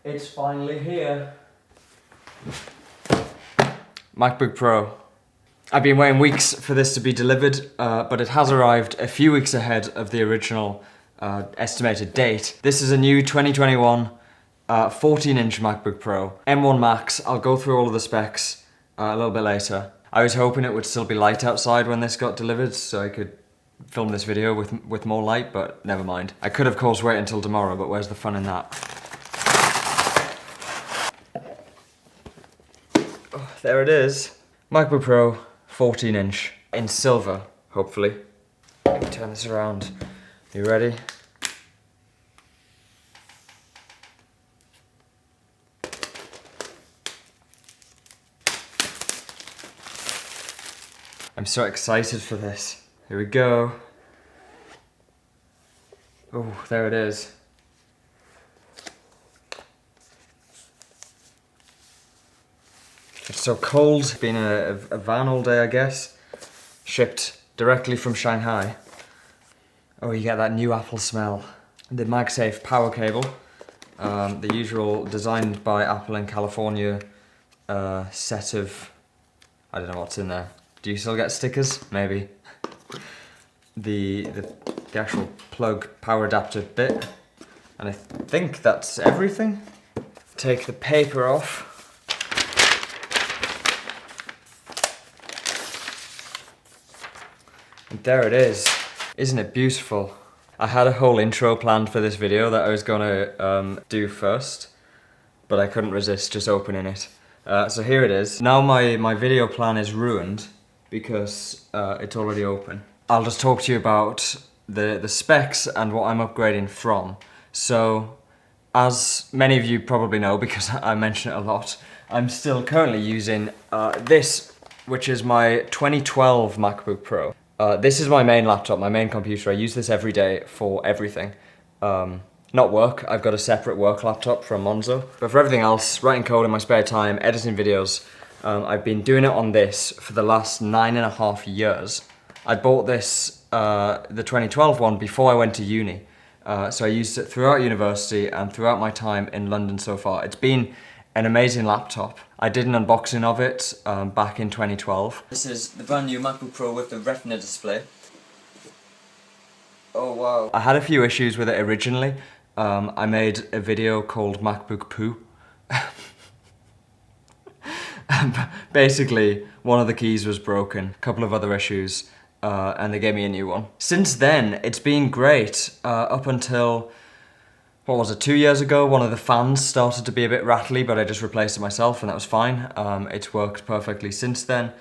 It's finally here. MacBook Pro. I've been waiting weeks for this to be delivered, but it has arrived a few weeks ahead of the original estimated date. This is a new 2021 14-inch MacBook Pro M1 Max. I'll go through all of the specs a little bit later. I was hoping it would still be light outside when this got delivered, so I could film this video with more light, but never mind. I could of course wait until tomorrow, but where's the fun in that? Oh, there it is. MacBook Pro 14-inch in silver, hopefully. Let me turn this around. You ready? I'm so excited for this. Here we go. Oh, there it is. It's so cold. It's been a van all day, I guess. Shipped directly from Shanghai. Oh, you get that new Apple smell. The MagSafe power cable. The usual designed by Apple in California set of... I don't know what's in there. Do you still get stickers? Maybe. The actual plug power adapter bit. And I think that's everything. Take the paper off. And there it is. Isn't it beautiful? I had a whole intro planned for this video that I was gonna do first, but I couldn't resist just opening it. So here it is. Now my video plan is ruined because it's already open. I'll just talk to you about the specs and what I'm upgrading from. So, as many of you probably know, because I mention it a lot, I'm still currently using this, which is my 2012 MacBook Pro. This is my main laptop, my main computer. I use this every day for everything. Not work, I've got a separate work laptop from Monzo. But for everything else, writing code in my spare time, editing videos, I've been doing it on this for the last 9.5 years. I bought this, the 2012 one, before I went to uni. So I used it throughout university and throughout my time in London so far. It's been an amazing laptop. I did an unboxing of it back in 2012. This is the brand new MacBook Pro with the Retina display. Oh wow. I had a few issues with it originally. I made a video called MacBook Poo. Basically, one of the keys was broken, a couple of other issues, and they gave me a new one. Since then, it's been great, up until, what was it, 2 years ago, one of the fans started to be a bit rattly, but I just replaced it myself and that was fine. It's worked perfectly since then.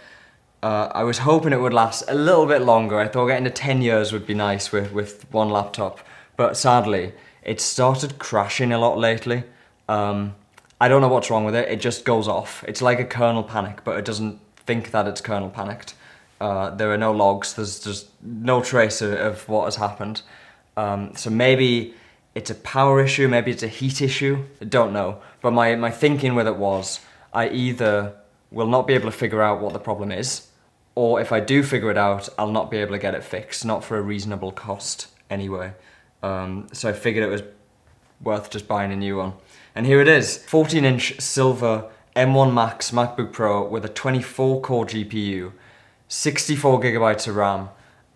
I was hoping it would last a little bit longer. I thought getting to 10 years would be nice with one laptop, but sadly, it started crashing a lot lately. I don't know what's wrong with it, it just goes off. It's like a kernel panic, but it doesn't think that it's kernel panicked. There are no logs, there's just no trace of what has happened. So maybe it's a power issue, maybe it's a heat issue, I don't know. But my thinking with it was, I either will not be able to figure out what the problem is, or if I do figure it out, I'll not be able to get it fixed, not for a reasonable cost anyway. So I figured it was worth just buying a new one. And here it is, 14-inch silver M1 Max MacBook Pro with a 24-core GPU, 64 gigabytes of RAM,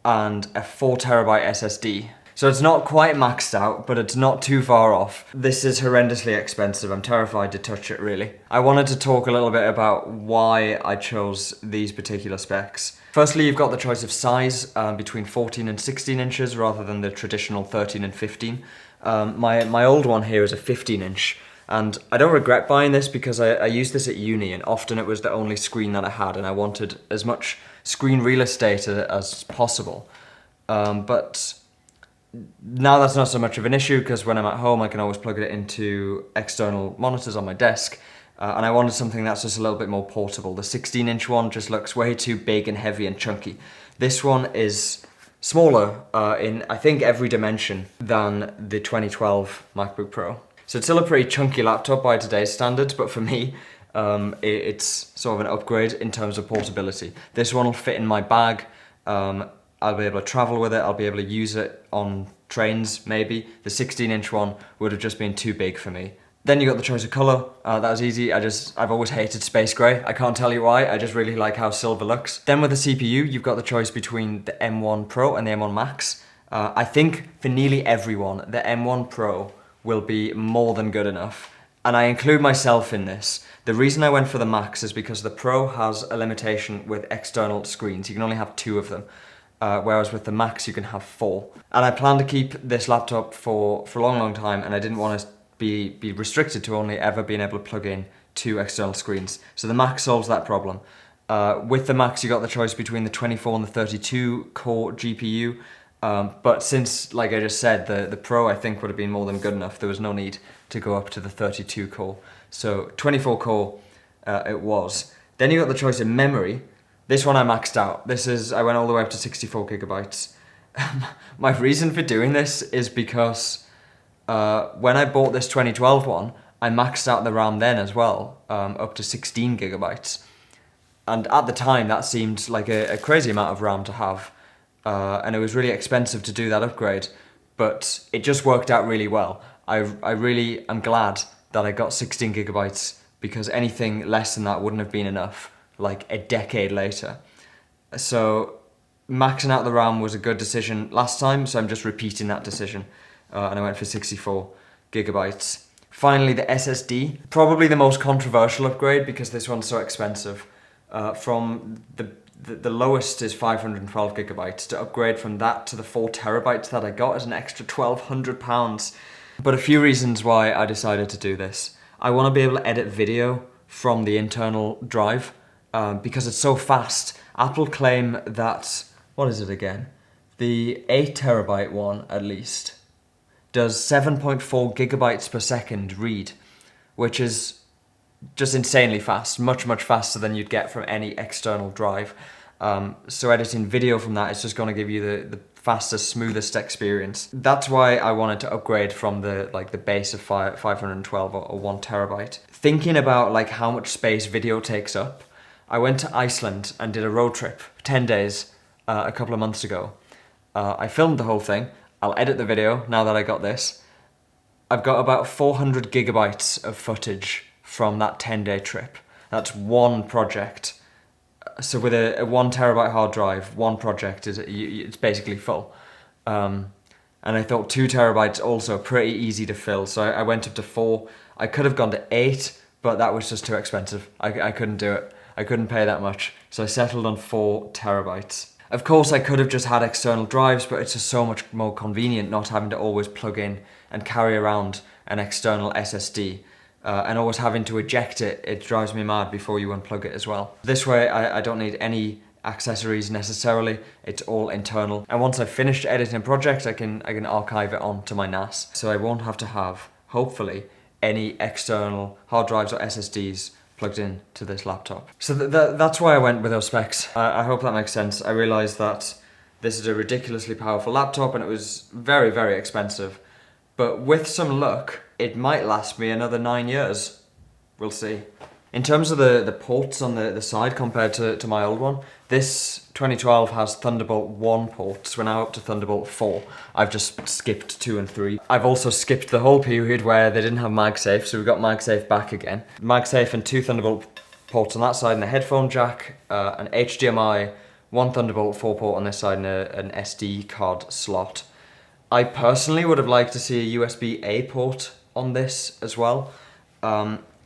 and a 4TB SSD. So it's not quite maxed out, but it's not too far off. This is horrendously expensive. I'm terrified to touch it, really. I wanted to talk a little bit about why I chose these particular specs. Firstly, you've got the choice of size between 14 and 16 inches rather than the traditional 13 and 15. My old one here is a 15-inch. And I don't regret buying this because I used this at uni and often it was the only screen that I had and I wanted as much screen real estate as possible. But now that's not so much of an issue because when I'm at home I can always plug it into external monitors on my desk. And I wanted something that's just a little bit more portable. The 16-inch one just looks way too big and heavy and chunky. This one is smaller in I think every dimension than the 2012 MacBook Pro. So it's still a pretty chunky laptop by today's standards, but for me, it's sort of an upgrade in terms of portability. This one will fit in my bag. I'll be able to travel with it. I'll be able to use it on trains, maybe. The 16-inch one would have just been too big for me. Then you got the choice of colour. That was easy. I've always hated space grey. I can't tell you why. I just really like how silver looks. Then with the CPU, you've got the choice between the M1 Pro and the M1 Max. I think for nearly everyone, the M1 Pro will be more than good enough. And I include myself in this. The reason I went for the Max is because the Pro has a limitation with external screens. You can only have 2 of them. Whereas with the Max you can have 4. And I plan to keep this laptop for a long, long time, and I didn't want to be restricted to only ever being able to plug in 2 external screens. So the Max solves that problem. With the Max you got the choice between the 24 and the 32 core GPU, but since, like I just said, the Pro I think would have been more than good enough. There was no need to go up to the 32 core. So 24 core it was. Then you got the choice in memory. This one I maxed out. I went all the way up to 64 gigabytes. My reason for doing this is because when I bought this 2012 one, I maxed out the RAM then as well, up to 16 gigabytes. And at the time, that seemed like a crazy amount of RAM to have. And it was really expensive to do that upgrade. But it just worked out really well. I really am glad that I got 16 gigabytes because anything less than that wouldn't have been enough, like a decade later. So maxing out the RAM was a good decision last time, so I'm just repeating that decision. And I went for 64 gigabytes. Finally, the SSD. Probably the most controversial upgrade because this one's so expensive. From the lowest is 512 gigabytes. To upgrade from that to the 4 terabytes that I got is an extra £1,200. But a few reasons why I decided to do this. I want to be able to edit video from the internal drive because it's so fast. Apple claim that, what is it again? The 8 terabyte one, at least, does 7.4 gigabytes per second read, which is just insanely fast, much, much faster than you'd get from any external drive. So editing video from that is just going to give you the fastest, smoothest experience. That's why I wanted to upgrade from the base of 512 or 1 terabyte. Thinking about like how much space video takes up, I went to Iceland and did a road trip, 10 days, a couple of months ago. I filmed the whole thing. I'll edit the video now that I got this. I've got about 400 gigabytes of footage from that 10-day trip. That's one project. So with a 1 terabyte hard drive, one project it's basically full. And I thought 2 terabytes also pretty easy to fill. So I went up to 4. I could have gone to 8, but that was just too expensive. I couldn't do it. I couldn't pay that much. So I settled on 4 terabytes. Of course, I could have just had external drives, but it's just so much more convenient not having to always plug in and carry around an external SSD. And always having to eject it, it drives me mad before you unplug it as well. This way, I don't need any accessories necessarily. It's all internal. And once I've finished editing a project, I can archive it onto my NAS. So I won't have to have, hopefully, any external hard drives or SSDs plugged in to this laptop. So that's why I went with those specs. I hope that makes sense. I realized that this is a ridiculously powerful laptop and it was very, very expensive. But with some luck, it might last me another 9 years. We'll see. In terms of the ports on the side compared to my old one, this 2012 has Thunderbolt 1 ports. We're now up to Thunderbolt 4. I've just skipped 2 and 3. I've also skipped the whole period where they didn't have MagSafe, so we've got MagSafe back again. MagSafe and 2 Thunderbolt ports on that side and a headphone jack, an HDMI, 1 Thunderbolt 4 port on this side and an SD card slot. I personally would have liked to see a USB-A port on this as well.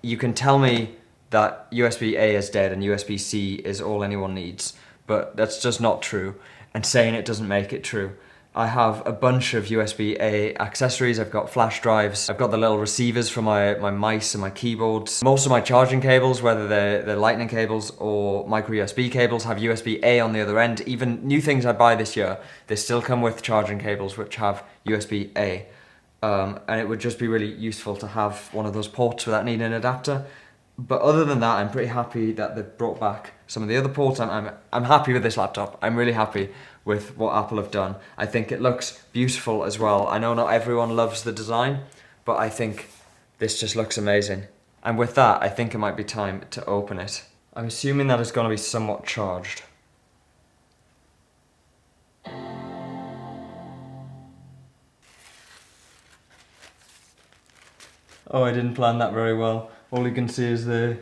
You can tell me that USB-A is dead and USB-C is all anyone needs, but that's just not true, and saying it doesn't make it true. I have a bunch of USB-A accessories. I've got flash drives, I've got the little receivers for my mice and my keyboards. Most of my charging cables, whether they're lightning cables or micro USB cables, have USB-A on the other end. Even new things I buy this year, they still come with charging cables which have USB-A. And it would just be really useful to have one of those ports without needing an adapter. But other than that, I'm pretty happy that they've brought back some of the other ports. I'm happy with this laptop. I'm really happy with what Apple have done. I think it looks beautiful as well. I know not everyone loves the design, but I think this just looks amazing. And with that, I think it might be time to open it. I'm assuming that it's going to be somewhat charged. Oh, I didn't plan that very well. All you can see is the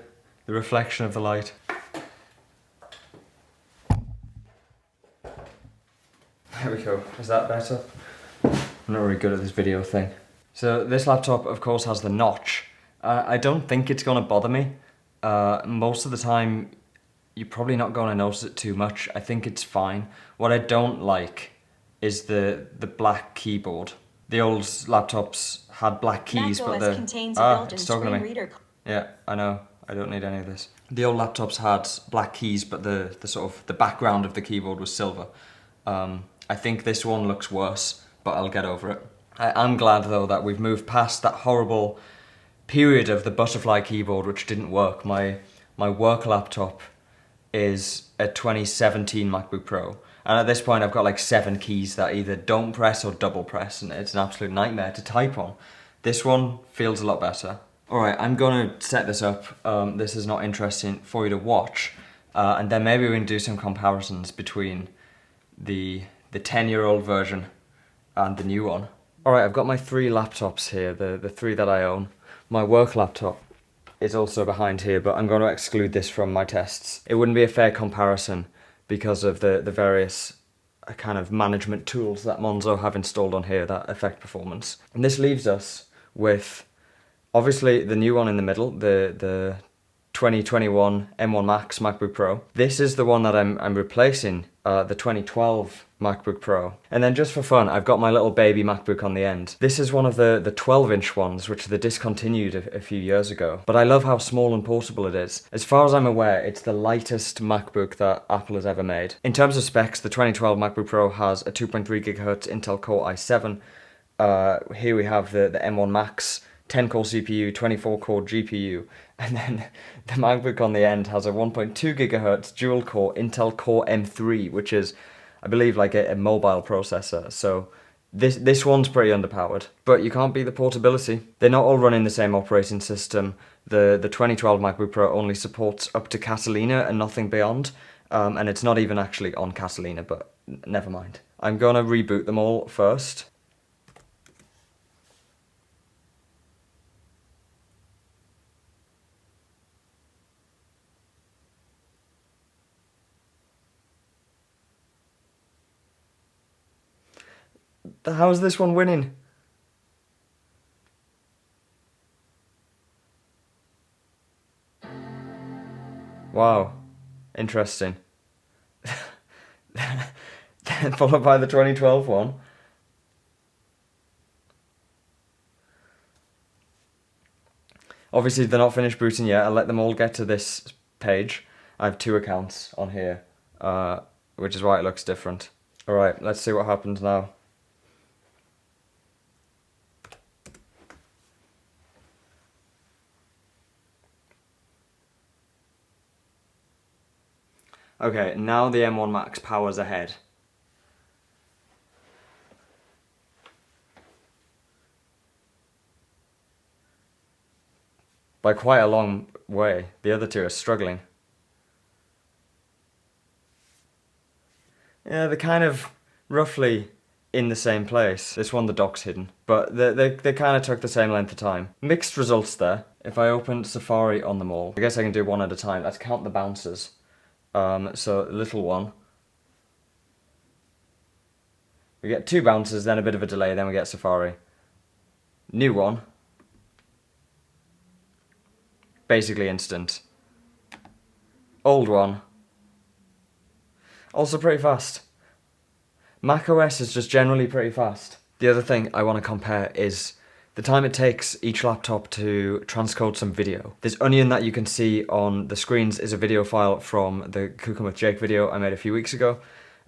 reflection of the light. There we go. Is that better? I'm not really good at this video thing. So this laptop, of course, has the notch. I don't think it's going to bother me. Most of the time, you're probably not going to notice it too much. I think it's fine. What I don't like is the black keyboard. The old laptops had black keys, Mac but OS contains a built-in screen reader. Yeah, I know. I don't need any of this. The old laptops had black keys, but the sort of the background of the keyboard was silver. I think this one looks worse, but I'll get over it. I'm glad though that we've moved past that horrible period of the butterfly keyboard which didn't work. My work laptop is a 2017 MacBook Pro, and at this point I've got like 7 keys that either don't press or double press, and it's an absolute nightmare to type on. This one feels a lot better. Alright, I'm gonna set this up. This is not interesting for you to watch, and then maybe we can do some comparisons between the 10-year-old version and the new one. Alright, I've got my 3 laptops here, the 3 that I own. My work laptop is also behind here, but I'm going to exclude this from my tests. It wouldn't be a fair comparison because of the various kind of management tools that Monzo have installed on here that affect performance. And this leaves us with, obviously, the new one in the middle, the 2021 M1 Max MacBook Pro. This is the one that I'm replacing, the 2012 MacBook Pro. And then just for fun, I've got my little baby MacBook on the end. This is one of the 12-inch ones, which they discontinued a few years ago. But I love how small and portable it is. As far as I'm aware, it's the lightest MacBook that Apple has ever made. In terms of specs, the 2012 MacBook Pro has a 2.3 GHz Intel Core i7. Here we have the M1 Max, 10-core CPU, 24-core GPU, and then the MacBook on the end has a 1.2 GHz dual-core Intel Core M3, which is, I believe, like a mobile processor. So this one's pretty underpowered, but you can't beat the portability. They're not all running the same operating system. The 2012 MacBook Pro only supports up to Catalina and nothing beyond, and it's not even actually on Catalina, but never mind. I'm gonna reboot them all first. How's this one winning? Wow, interesting. Followed by the 2012 one. Obviously they're not finished booting yet. I'll let them all get to this page. I have 2 accounts on here, which is why it looks different. Alright, let's see what happens now. Okay, now the M1 Max powers ahead. By quite a long way. The other 2 are struggling. Yeah, they're kind of roughly in the same place. This one, the dock's hidden. But they kind of took the same length of time. Mixed results there. If I open Safari on them all, I guess I can do one at a time. Let's count the bounces. So, little one. We get 2 bounces, then a bit of a delay, then we get Safari. New one. Basically instant. Old one. Also pretty fast. macOS is just generally pretty fast. The other thing I want to compare is the time it takes each laptop to transcode some video. This onion that you can see on the screens is a video file from the Cooking with Jake video I made a few weeks ago.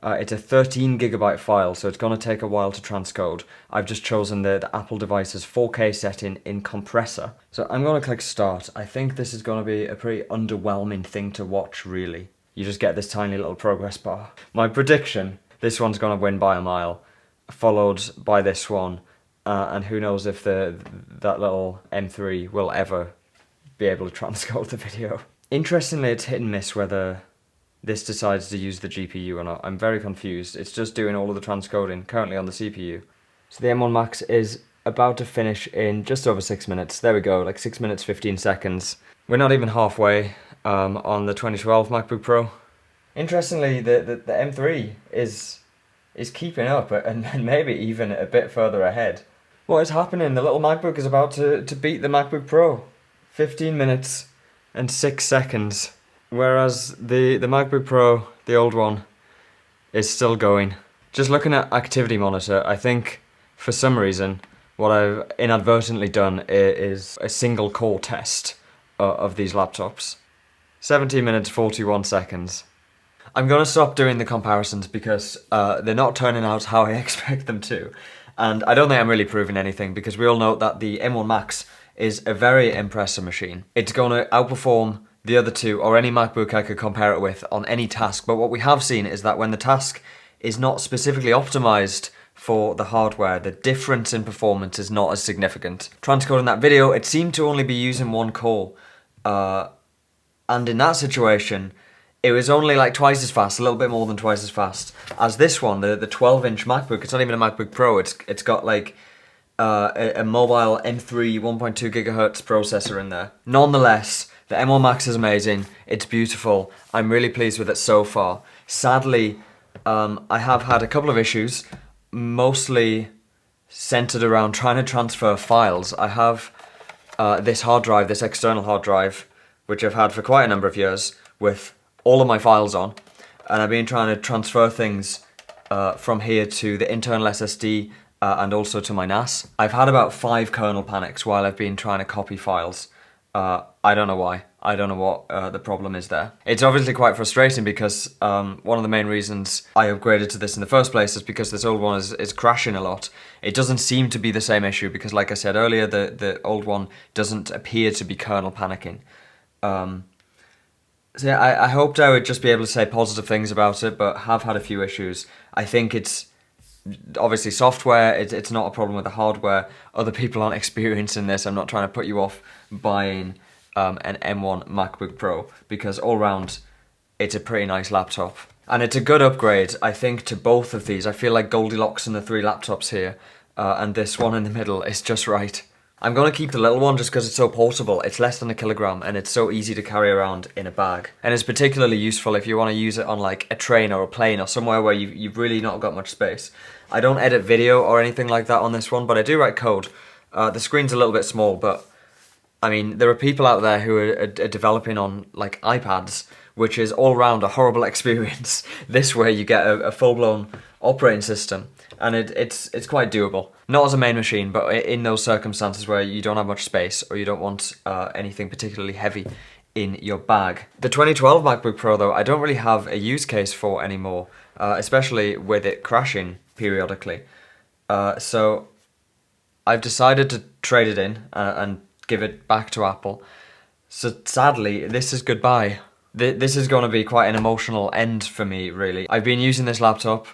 It's a 13 gigabyte file, so it's going to take a while to transcode. I've just chosen the Apple device's 4K setting in compressor. So I'm going to click start. I think this is going to be a pretty underwhelming thing to watch, really. You just get this tiny little progress bar. My prediction, this one's going to win by a mile, followed by this one. And who knows if that little M3 will ever be able to transcode the video. Interestingly, it's hit and miss whether this decides to use the GPU or not. I'm very confused. It's just doing all of the transcoding currently on the CPU. So the M1 Max is about to finish in just over 6 minutes. There we go, like 6 minutes 15 seconds. We're not even halfway on the 2012 MacBook Pro. Interestingly, the M3 is keeping up and maybe even a bit further ahead. What is happening? The little MacBook is about to beat the MacBook Pro. 15 minutes and 6 seconds. Whereas the MacBook Pro, the old one, is still going. Just looking at activity monitor, I think for some reason what I've inadvertently done is a single core test of these laptops. 17 minutes 41 seconds. I'm gonna stop doing the comparisons because they're not turning out how I expect them to. And I don't think I'm really proving anything because we all know that the M1 Max is a very impressive machine. It's gonna outperform the other two or any MacBook I could compare it with on any task. But what we have seen is that when the task is not specifically optimized for the hardware, the difference in performance is not as significant. Transcoding that video, it seemed to only be using one core. And in that situation, it was only like twice as fast, a little bit more than twice as fast as this one, the 12-inch MacBook. It's not even a MacBook Pro. It's got like a mobile M3 1.2 gigahertz processor in there. Nonetheless, the M1 Max is amazing. It's beautiful. I'm really pleased with it so far. Sadly, I have had a couple of issues, mostly centered around trying to transfer files. I have this hard drive, this external hard drive, which I've had for quite a number of years, with all of my files on, and I've been trying to transfer things from here to the internal SSD and also to my NAS. I've had about 5 kernel panics while I've been trying to copy files. I don't know why. I don't know what the problem is there. It's obviously quite frustrating because one of the main reasons I upgraded to this in the first place is because this old one is crashing a lot. It doesn't seem to be the same issue because, like I said earlier, the old one doesn't appear to be kernel panicking. So yeah, I hoped I would just be able to say positive things about it, but have had a few issues. I think it's obviously software, it's not a problem with the hardware. Other people aren't experiencing this. I'm not trying to put you off buying an M1 MacBook Pro because all round it's a pretty nice laptop. And it's a good upgrade, I think, to both of these. I feel like Goldilocks in the 3 laptops here, and this one in the middle is just right. I'm going to keep the little one just because it's so portable. It's less than 1 kilogram and it's so easy to carry around in a bag. And it's particularly useful if you want to use it on like a train or a plane or somewhere where you've really not got much space. I don't edit video or anything like that on this one, but I do write code. The screen's a little bit small, but I mean, there are people out there who are developing on like iPads, which is all round a horrible experience. This way you get a full-blown operating system, and it's quite doable. Not as a main machine, but in those circumstances where you don't have much space or you don't want anything particularly heavy in your bag. The 2012 MacBook Pro though, I don't really have a use case for anymore, especially with it crashing periodically. So I've decided to trade it in and give it back to Apple. So sadly, this is goodbye. This is going to be quite an emotional end for me, really. I've been using this laptop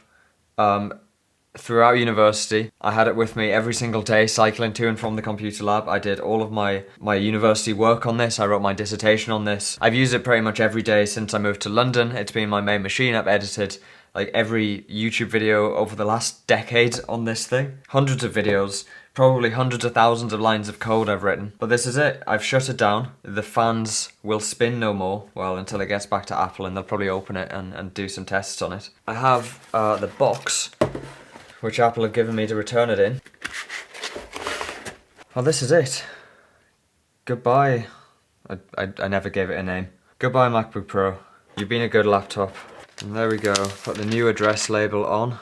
throughout university. I had it with me every single day, cycling to and from the computer lab. I did all of my university work on this. I wrote my dissertation on this. I've used it pretty much every day since I moved to London. It's been my main machine. I've edited like every YouTube video over the last decade on this thing. Hundreds of videos, probably hundreds of thousands of lines of code I've written. But this is it. I've shut it down. The fans will spin no more, well, until it gets back to Apple, and they'll probably open it and do some tests on it. I have the box, which Apple have given me to return it in. Oh, this is it. Goodbye. I never gave it a name. Goodbye, MacBook Pro. You've been a good laptop. And there we go. Put the new address label on.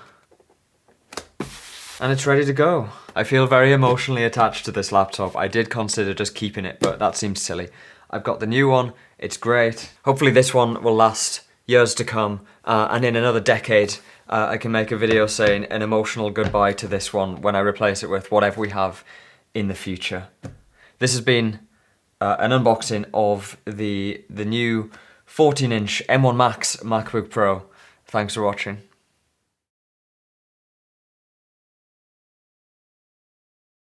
And it's ready to go. I feel very emotionally attached to this laptop. I did consider just keeping it, but that seems silly. I've got the new one. It's great. Hopefully this one will last years to come. And in another decade, I can make a video saying an emotional goodbye to this one when I replace it with whatever we have in the future. This has been an unboxing of the new 14-inch M1 Max MacBook Pro. Thanks for watching.